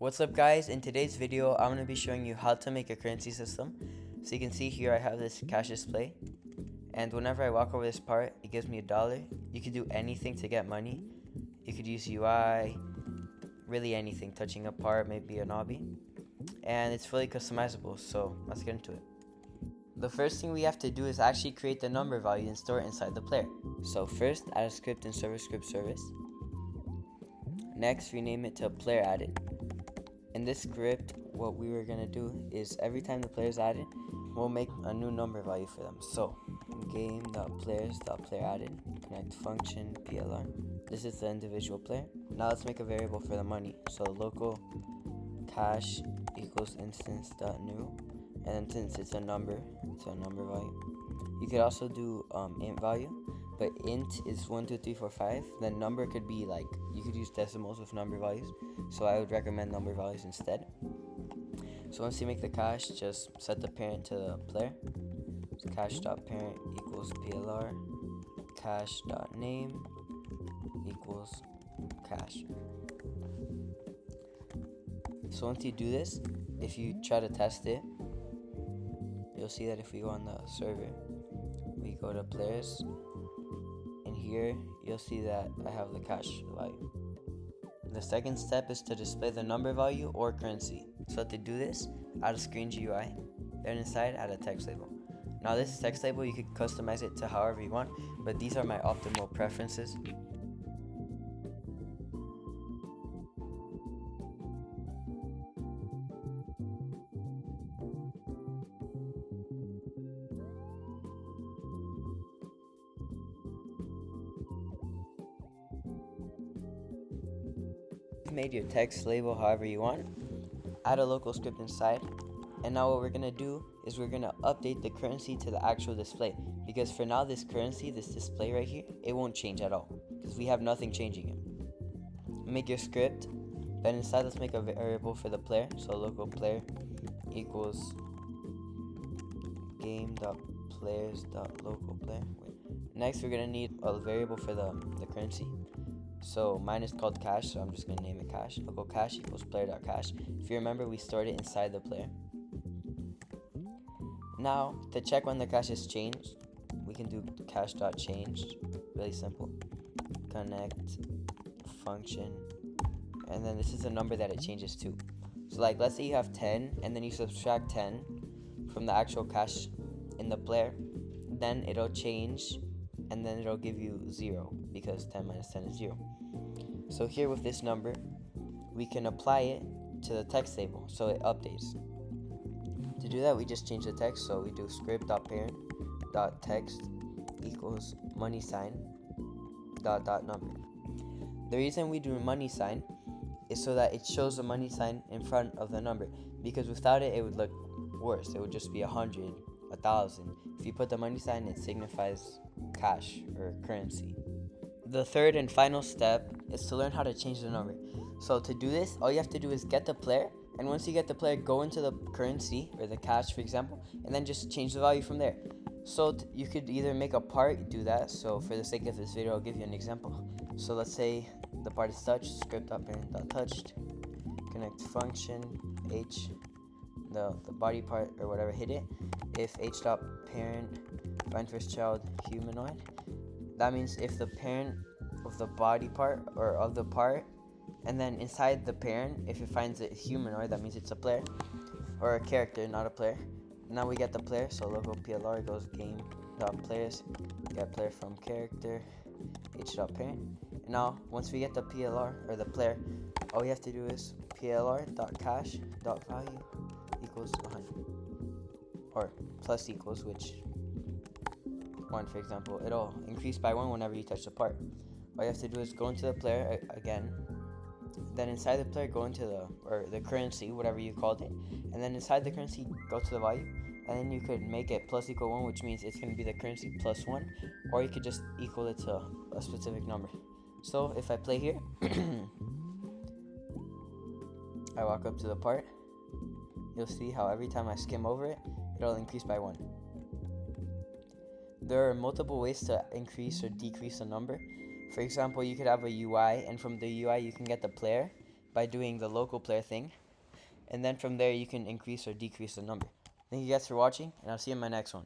What's up guys, in today's video I'm going to be showing you how to make a currency system. So you can see here I have this cash display, and whenever I walk over this part it gives me $1. You could do anything to get money. You could use UI, really anything, touching a part, maybe an obby, and it's fully customizable, so let's get into it. The first thing we have to do is actually create the number value and store it inside the player. So first, add a script in server script service. Next, rename it to player added. In this script, what we were going to do is every time the player is added, we'll make a new number value for them. So game.players.playerAdded, connect function plr. This is the individual player. Now let's make a variable for the money. So local cash equals instance.new, and then since it's a number, it's a number value. You could also do int value, but int is 1 2 3 4 5. Then number could be like, you could use decimals with number values, so I would recommend number values instead. So once you make the cash, just set the parent to the player. So cash.parent equals plr, cash.name equals cash. So once you do this, if you try to test it, you'll see that if we go on the server, we go to players, and here you'll see that I have the cash value. The second step is to display the number value or currency. So to do this, add a screen GUI, then inside add a text label. Now this text label, you could customize it to however you want, but these are my optimal preferences. You've made your text label however you want. Add a local script inside, and now what we're gonna do is we're gonna update the currency to the actual display, because for now this currency, this display right here, it won't change at all because we have nothing changing it. Make your script, then inside let's make a variable for the player. So local player equals game.players.localPlayer. Next we're gonna need a variable for the currency. So mine is called cash, so I'm just gonna name it cash. Local cash equals player.cash. If you remember, we stored it inside the player. Now to check when the cash is changed, we can do cash.change. Really simple. Connect function, and then this is the number that it changes to. So like, let's say you have 10 and then you subtract 10 from the actual cash in the player, then it'll change, and then it'll give you 0 because 10 minus 10 is 0. So here with this number, we can apply it to the text table so it updates. To do that, we just change the text. So we do script.parent.text equals money sign dot number. The reason we do money sign is so that it shows the money sign in front of the number, because without it, it would look worse. It would just be 100, 1,000. If you put the money sign, it signifies cash or currency. The third and final step is to learn how to change the number. So to do this, all you have to do is get the player, and once you get the player, go into the currency or the cash, for example, and then just change the value from there. So you could either make a part, do that. So for the sake of this video, I'll give you an example. So let's say the part is touched, script.parent.touched, connect function h, the body part or whatever, hit it. If h.parent find first child humanoid, that means if the parent of the body part or of the part, and then inside the parent, if it finds a humanoid, that means it's a player or a character, not a player. Now we get the player, so local plr goes game.players, get player from character, h.parent. And now once we get the plr or the player, all we have to do is plr.cash.value equals 100, or plus equals, which 1, for example. It'll increase by 1 whenever you touch the part. All you have to do is go into the player again, then inside the player go into the currency, whatever you called it, and then inside the currency go to the value, and then you could make it plus equal 1, which means it's going to be the currency plus 1, or you could just equal it to a specific number. So if I play here, I walk up to the part, you'll see how every time I skim over it, it'll increase by 1. There are multiple ways to increase or decrease a number. For example, you could have a UI, and from the UI you can get the player, by doing the local player thing, and then from there you can increase or decrease the number. Thank you guys for watching, and I'll see you in my next one.